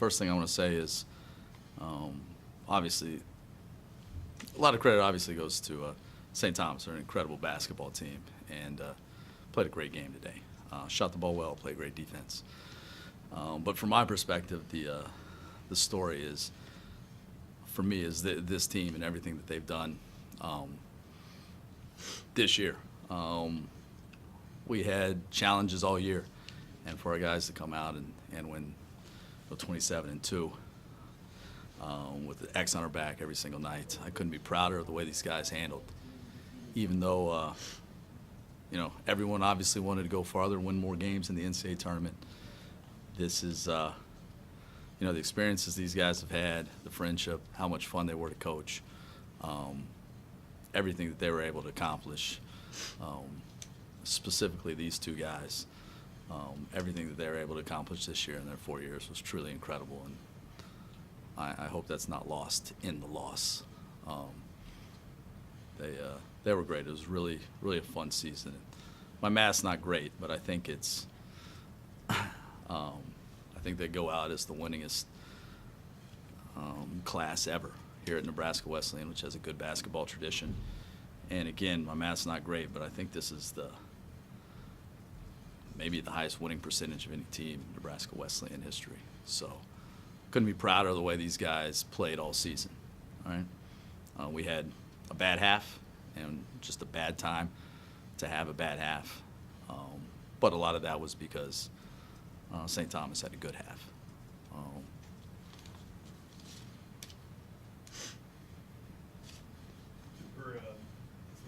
first thing I want to say is, obviously, a lot of credit obviously goes to St. Thomas. They're an incredible basketball team and played a great game today. Shot the ball well, played great defense. But from my perspective, the story is, for me, is this team and everything that they've done this year. We had challenges all year, and for our guys to come out and win 27-2 with the X on our back every single night, I couldn't be prouder of the way these guys handled. Even though, everyone obviously wanted to go farther, win more games in the NCAA tournament. This is, the experiences these guys have had, the friendship, how much fun they were to coach, everything that they were able to accomplish, specifically these two guys, everything that they were able to accomplish this year in their 4 years was truly incredible, and I hope that's not lost in the loss. They were great. It was really, really a fun season. My math's not great, but I think it's I think they go out as the winningest class ever here at Nebraska Wesleyan, which has a good basketball tradition. And again, my math's not great, but I think this is maybe the highest winning percentage of any team in Nebraska Wesleyan history. So couldn't be prouder of the way these guys played all season. All right, we had a bad half and just a bad time to have a bad half, but a lot of that was because St. Thomas had a good half.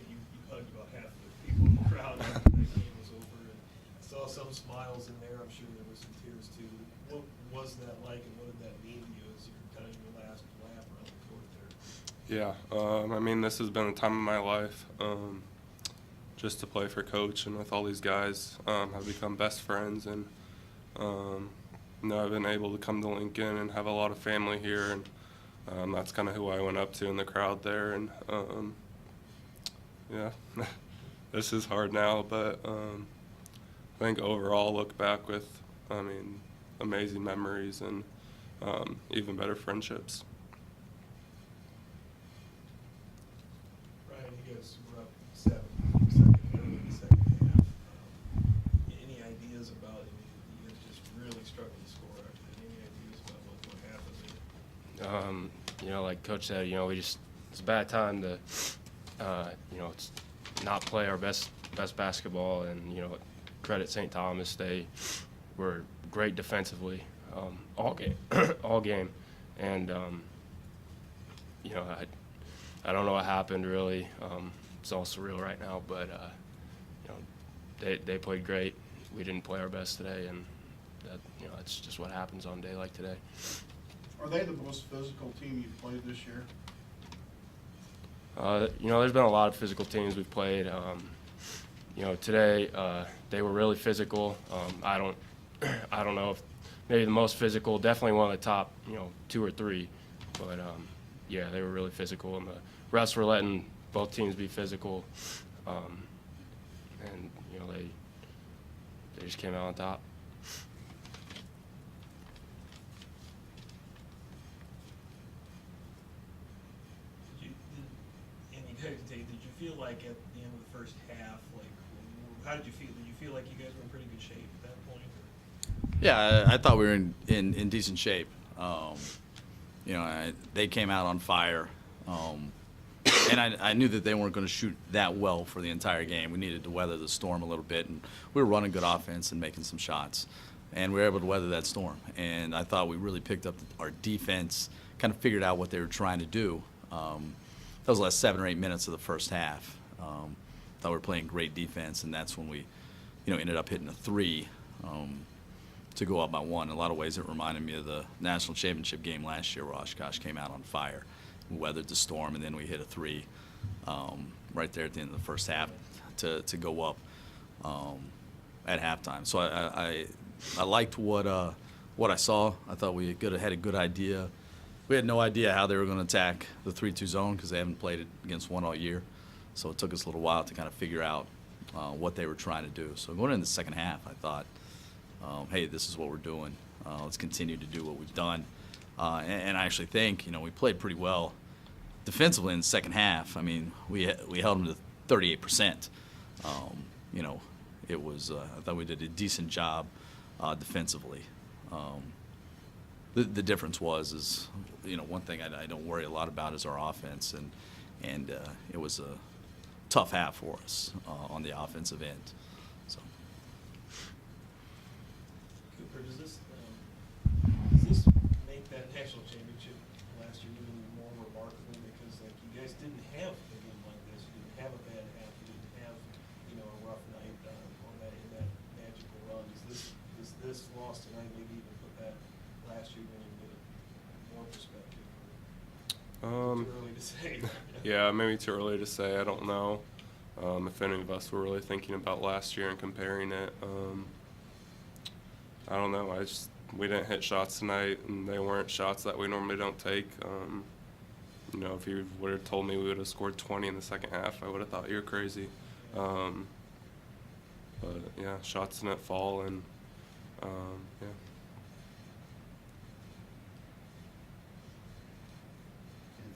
You hugged about half the people in the crowd after the game was over, and I saw some smiles in there. I'm sure there was some tears too. What was that like, and what did that mean to you as you're kind of your last lap around the court there? Yeah, this has been a time of my life. Just to play for Coach and with all these guys, I've become best friends, and I've been able to come to Lincoln and have a lot of family here, and that's kind of who I went up to in the crowd there. And yeah, this is hard now, but I think overall look back with, amazing memories and even better friendships. Ryan, you guys were up 7 in the second half. Any ideas about it? You guys just really struggled to score after that. Any ideas about what happened there? Like Coach said, it's a bad time to, it's not play our best basketball, and credit St. Thomas. They were great defensively all game, and I don't know what happened really. It's all surreal right now, but they played great. We didn't play our best today, and that it's just what happens on a day like today. Are they the most physical team you've played this year? There's been a lot of physical teams we've played. Today they were really physical. I don't know if maybe the most physical, definitely one of the top, 2 or 3. But yeah, they were really physical, and the refs were letting both teams be physical, and they just came out on top. Did you feel like at the end of the first half, how did you feel? Did you feel like you guys were in pretty good shape at that point? Yeah, I thought we were in decent shape. They came out on fire, and I knew that they weren't going to shoot that well for the entire game. We needed to weather the storm a little bit, and we were running good offense and making some shots, and we were able to weather that storm. And I thought we really picked up our defense, kind of figured out what they were trying to do. That was the last 7 or 8 minutes of the first half. Thought we were playing great defense, and that's when we, ended up hitting a 3 to go up by 1. In a lot of ways, it reminded me of the national championship game last year where Oshkosh came out on fire. We weathered the storm, and then we hit a 3 right there at the end of the first half to go up at halftime. So I liked what I saw. I thought we had a good idea. We had no idea how they were going to attack the 3-2 zone because they haven't played it against one all year. So it took us a little while to kind of figure out what they were trying to do. So going into the second half, I thought, hey, this is what we're doing. Let's continue to do what we've done. And I actually think, we played pretty well defensively in the second half. I mean, we held them to 38%. It was I thought we did a decent job defensively. The difference is one thing I don't worry a lot about is our offense, and it was a tough half for us on the offensive end. So. Cooper, does this make that national championship last year even more remarkable? Because you guys didn't have a game like this. You didn't have a bad half. You didn't have a rough night in that magical run. Does this loss tonight maybe even put that last year in a bit more perspective? Too early to say. Yeah, maybe too early to say. I don't know if any of us were really thinking about last year and comparing it. I don't know. We didn't hit shots tonight, and they weren't shots that we normally don't take. If you would have told me we would have scored 20 in the second half, I would have thought you were crazy. But yeah, shots didn't fall, and yeah.